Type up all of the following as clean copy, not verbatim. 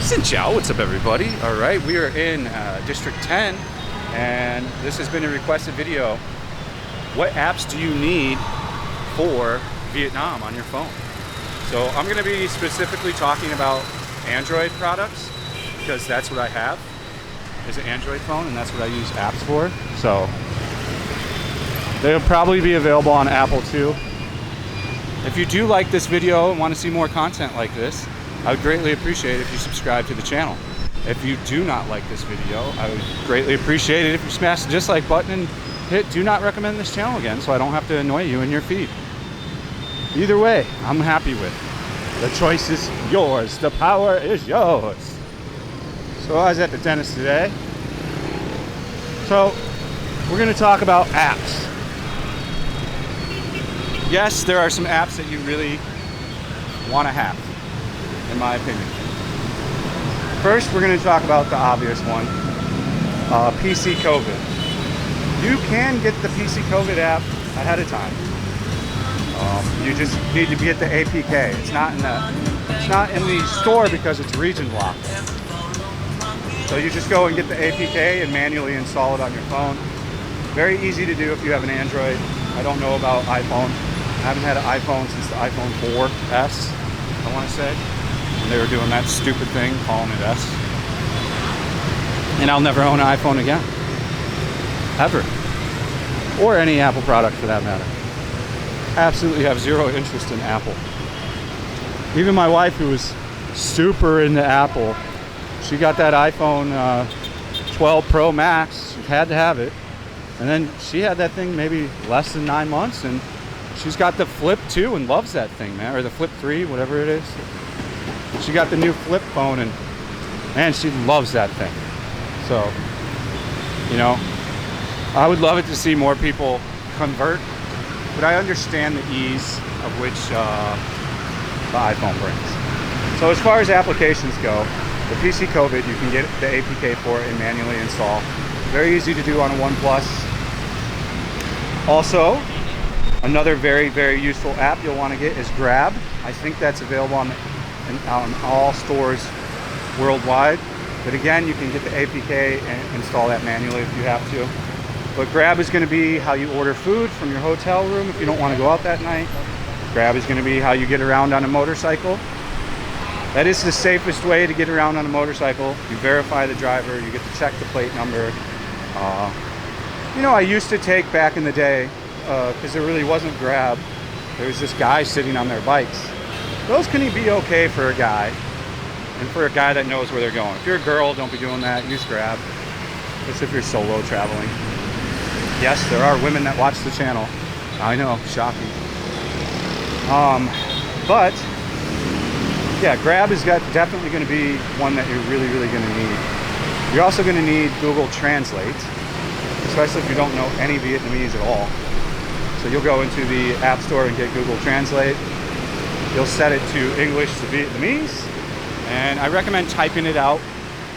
Xin Chao, what's up everybody? Alright, we are in District 10 and this has been a requested video. What apps do you need for Vietnam on your phone? So I'm going to be specifically talking about Android products because that's what I have, is an Android phone, and that's what I use apps for. So they'll probably be available on Apple too. If you do like this video and want to see more content like this, I would greatly appreciate it if you subscribe to the channel. If you do not like this video, I would greatly appreciate it if you smash the dislike button and hit do not recommend this channel again so I don't have to annoy you in your feed. Either way, I'm happy with it. The choice is yours. The power is yours. So I was at the dentist today. So we're going to talk about apps. Yes, there are some apps that you really want to have, in my opinion. First, we're going to talk about the obvious one, PC COVID. You can get the PC COVID app ahead of time. You just need to get the APK. It's not in the store because it's region locked. So you just go and get the APK and manually install it on your phone. Very easy to do if you have an Android. I don't know about iPhone. I haven't had an iPhone since the iPhone 4S, I want to say. When they were doing that stupid thing, calling it S. And I'll never own an iPhone again. Ever. Or any Apple product for that matter. Absolutely have zero interest in Apple. Even my wife, who was super into Apple, she got that iPhone 12 Pro Max. She had to have it. And then she had that thing maybe less than 9 months, and she's got the Flip 2 and loves that thing, man. Or the Flip 3, whatever it is. She got the new Flip phone, and man, she loves that thing. So, you know, I would love it to see more people convert, but I understand the ease of which the iPhone brings. So as far as applications go, the PC COVID, you can get the APK for it and manually install. Very easy to do on a OnePlus. Also, another very, very useful app you'll want to get is Grab. I think that's available on all stores worldwide. But again, you can get the APK and install that manually if you have to. But Grab is going to be how you order food from your hotel room if you don't want to go out that night. Grab is going to be how you get around on a motorcycle. That is the safest way to get around on a motorcycle. You verify the driver, you get to check the plate number. You know, I used to take back in the day, because there really wasn't Grab, there was this guy sitting on their bikes. Those can be okay for a guy, and for a guy that knows where they're going. If you're a girl, don't be doing that, use Grab. Just if you're solo traveling. Yes, there are women that watch the channel. I know, shocking. But yeah, Grab is definitely going to be one that you're really, really going to need. You're also going to need Google Translate, especially if you don't know any Vietnamese at all. So you'll go into the App Store and get Google Translate. You'll set it to English to Vietnamese, and I recommend typing it out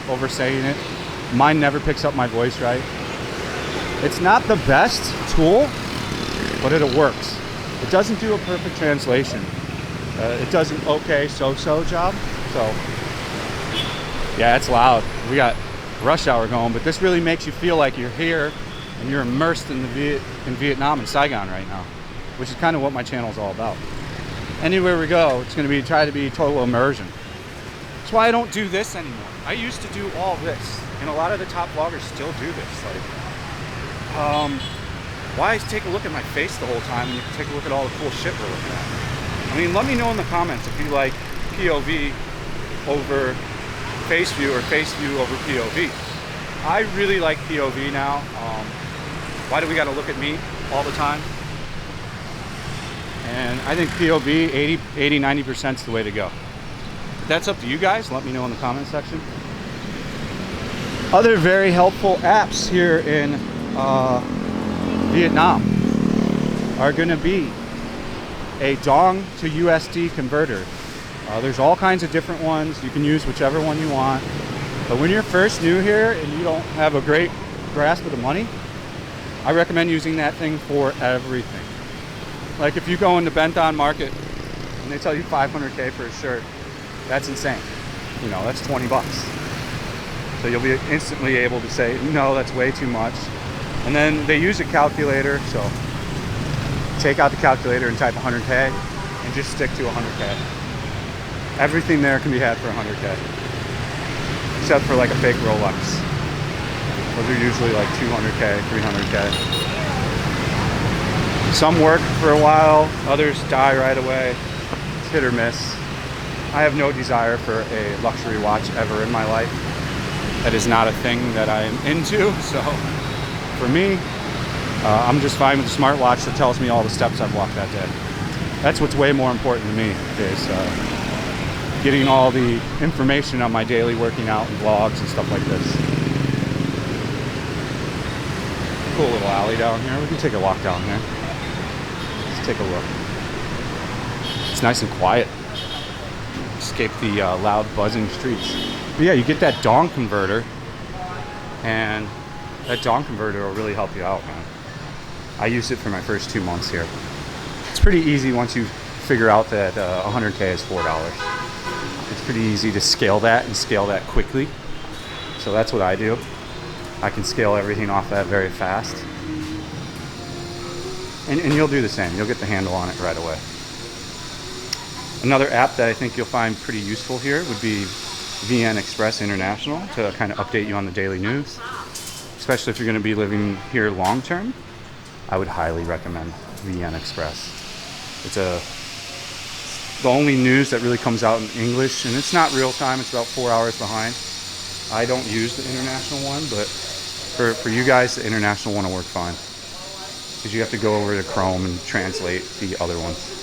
over saying it. Mine never picks up my voice right. It's not the best tool, but it works. It doesn't do a perfect translation. It does an okay so-so job. So yeah, it's loud. We got rush hour going, but this really makes you feel like you're here and you're immersed in Vietnam and Saigon right now, which is kind of what my channel is all about. Anywhere we go, it's going to be try to be total immersion. That's why I don't do this anymore. I used to do all this, and a lot of the top vloggers still do this. Like, why take a look at my face the whole time and you can take a look at all the cool shit we're looking at? I mean, let me know in the comments if you like POV over face view or face view over POV. I really like POV now. Why do we got to look at me all the time? And I think POV 80-90% is the way to go. But that's up to you guys. Let me know in the comment section. Other very helpful apps here in Vietnam are going to be a Dong to USD converter. There's all kinds of different ones. You can use whichever one you want. But when you're first new here and you don't have a great grasp of the money, I recommend using that thing for everything. Like if you go into Benton Market and they tell you 500K for a shirt, that's insane. you know, that's 20 bucks. So you'll be instantly able to say, no, that's way too much. And then they use a calculator, so take out the calculator and type 100K and just stick to 100K. Everything there can be had for 100K, except for like a fake Rolex. Those are usually like 200K, 300K. Some work for a while, others die right away. It's hit or miss. I have no desire for a luxury watch ever in my life. That is not a thing that I am into, so for me, I'm just fine with a smartwatch that tells me all the steps I've walked that day. That's what's way more important to me, is getting all the information on my daily working out and vlogs and stuff like this. Cool little alley down here. We can take a walk down here. Let's take a look. It's nice and quiet. Escape the loud buzzing streets. But yeah, you get that Doge converter, and that Doge converter will really help you out, man. I used it for my first 2 months here. It's pretty easy once you figure out that 100K is $4. It's pretty easy to scale that and scale that quickly. So that's what I do. I can scale everything off that very fast. And you'll do the same. You'll get the handle on it right away. Another app that I think you'll find pretty useful here would be VN Express International, to kind of update you on the daily news. Especially if you're going to be living here long term, I would highly recommend VN Express. It's the only news that really comes out in English, and it's not real time. It's about 4 hours behind. I don't use the international one, but for you guys, the international one will work fine, because you have to go over to Chrome and translate the other ones.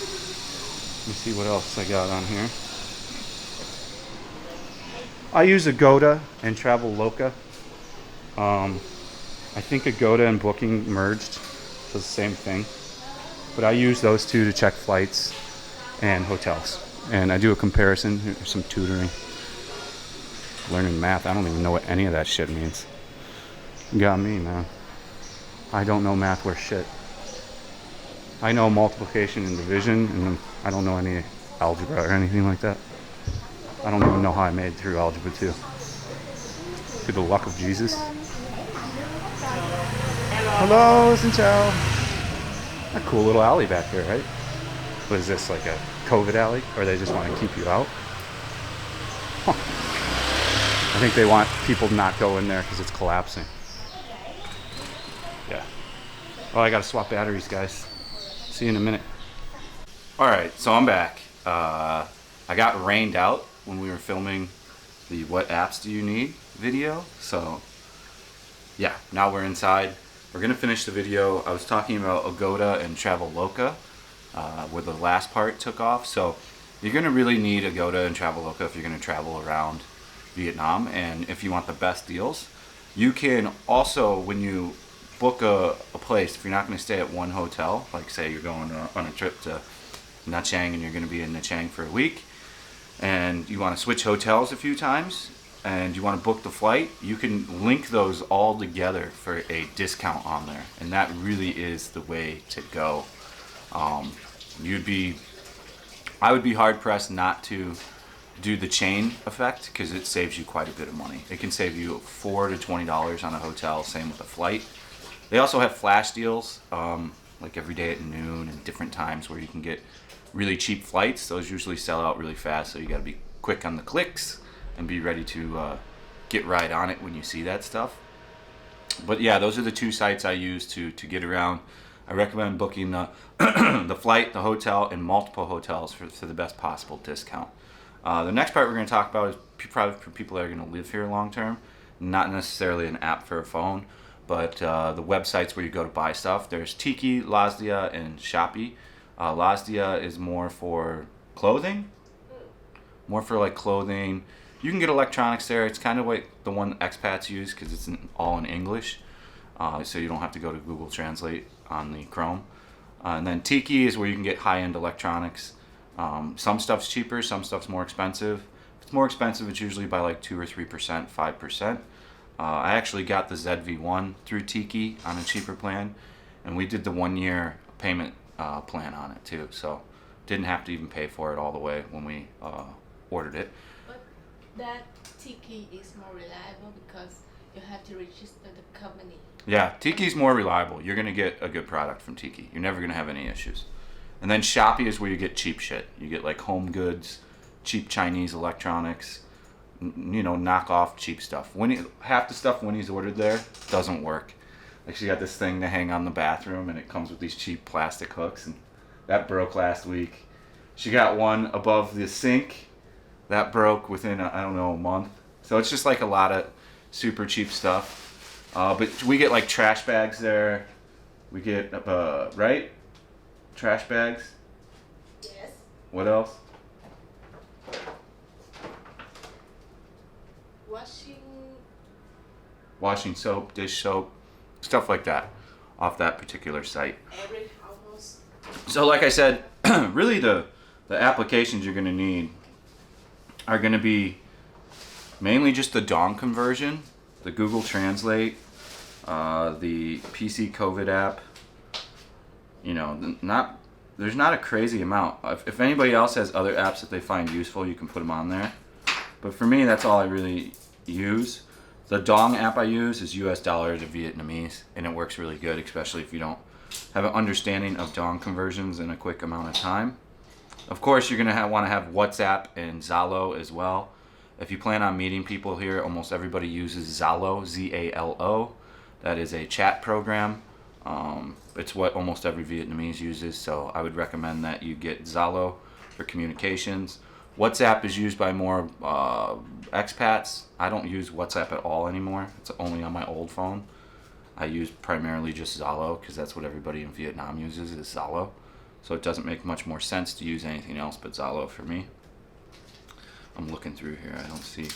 Let me see what else I got on here. I use Agoda and Traveloka. I think Agoda and Booking merged, so it's the same thing. But I use those two to check flights and hotels. And I do a comparison, some tutoring. Learning math, I don't even know what any of that shit means. You got me, man. I don't know math worth shit. I know multiplication and division, and I don't know any algebra or anything like that. I don't even know how I made it through algebra 2. Through the luck of Jesus. Hello, Sinchao. A cool little alley back there, right? What is this, like a COVID alley? Or they just want to keep you out? Huh. I think they want people to not go in there because it's collapsing. Yeah. Oh, I gotta swap batteries, guys. See you in a minute. Alright, so I'm back. I got rained out when we were filming the What Apps Do You Need video. So, yeah, now we're inside. We're gonna finish the video. I was talking about Agoda and Traveloka, where the last part took off. So, you're gonna really need Agoda and Traveloka if you're gonna travel around Vietnam, and if you want the best deals. You can also, when you book a place, if you're not going to stay at one hotel, like say you're going on a trip to Nha Trang and you're going to be in Nha Trang for a week, and you want to switch hotels a few times, and you want to book the flight, you can link those all together for a discount on there, and that really is the way to go. I would be hard pressed not to do the chain effect, because it saves you quite a bit of money. It can save you $4 to $20 on a hotel, same with a flight. They also have flash deals, like every day at noon and different times where you can get really cheap flights. Those usually sell out really fast, so you got to be quick on the clicks and be ready to get right on it when you see that stuff. But yeah, those are the two sites I use to get around. I recommend booking the flight, the hotel, and multiple hotels for the best possible discount. The next part we're going to talk about is probably for people that are going to live here long term, not necessarily an app for a phone, but the websites where you go to buy stuff. There's Tiki, Lazdia, and Shopee. Lazdia is more for clothing, more for like clothing. You can get electronics there. It's kind of like the one expats use because it's all in English, so you don't have to go to Google Translate on the Chrome. And then Tiki is where you can get high-end electronics. Some stuff's cheaper, some stuff's more expensive. If it's more expensive, it's usually by like 2 or 3%, 5%. I actually got the ZV-1 through Tiki on a cheaper plan, and we did the 1-year payment plan on it too, so didn't have to even pay for it all the way when we ordered it. that Tiki is more reliable because you have to register the company. Yeah, Tiki's more reliable. You're going to get a good product from Tiki. You're never going to have any issues. And then Shopee is where you get cheap shit. You get like home goods, cheap Chinese electronics, you know, knockoff cheap stuff. Half the stuff Winnie's ordered there doesn't work. Like she got this thing to hang on the bathroom and it comes with these cheap plastic hooks and that broke last week. She got one above the sink. That broke within, I don't know, a month. So it's just like a lot of super cheap stuff. But we get like trash bags there. We get, right? Trash bags. Yes. What else? Washing soap, dish soap, stuff like that off that particular site. Every almost. So like I said, really the applications you're going to need are going to be mainly just the Dong conversion, the Google Translate, the PC COVID app. You know, there's not a crazy amount. If anybody else has other apps that they find useful, you can put them on there. But for me, that's all I really use. The Dong app I use is US dollar to Vietnamese, and it works really good, especially if you don't have an understanding of Dong conversions in a quick amount of time. Of course, you're going to want to have WhatsApp and Zalo as well. If you plan on meeting people here, almost everybody uses Zalo, Z-A-L-O. That is a chat program. It's what almost every Vietnamese uses, so I would recommend that you get Zalo for communications. WhatsApp is used by more expats. I don't use WhatsApp at all anymore. It's only on my old phone. I use primarily just Zalo because that's what everybody in Vietnam uses is Zalo. So it doesn't make much more sense to use anything else but Zalo for me. I'm looking through here. I don't see.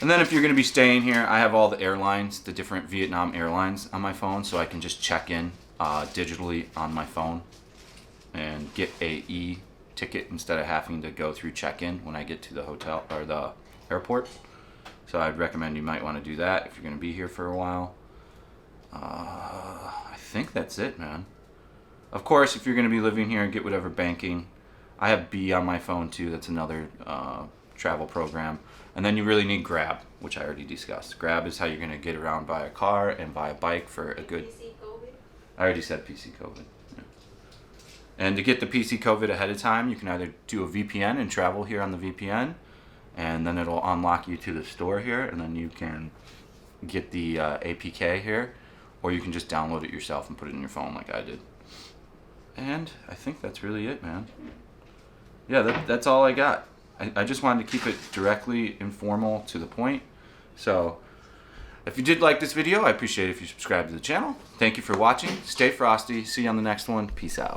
And then if you're going to be staying here, I have all the airlines, the different Vietnam airlines on my phone, so I can just check in digitally on my phone and get a e-ticket instead of having to go through check-in when I get to the hotel or the airport. So I'd recommend you might want to do that if you're going to be here for a while. I think that's it, man. Of course, if you're going to be living here, get whatever banking. I have B on my phone too. That's another travel program. And then you really need Grab, which I already discussed. Grab is how you're going to get around by a car and by a bike for a good... PC COVID? I already said PC COVID. Yeah. And to get the PC COVID ahead of time, you can either do a VPN and travel here on the VPN, and then it'll unlock you to the store here, and then you can get the APK here, or you can just download it yourself and put it in your phone like I did. And I think that's really it, man. Yeah, that's all I got. I just wanted to keep it directly informal to the point. So if you did like this video, I appreciate it if you subscribe to the channel. Thank you for watching. Stay frosty. See you on the next one. Peace out.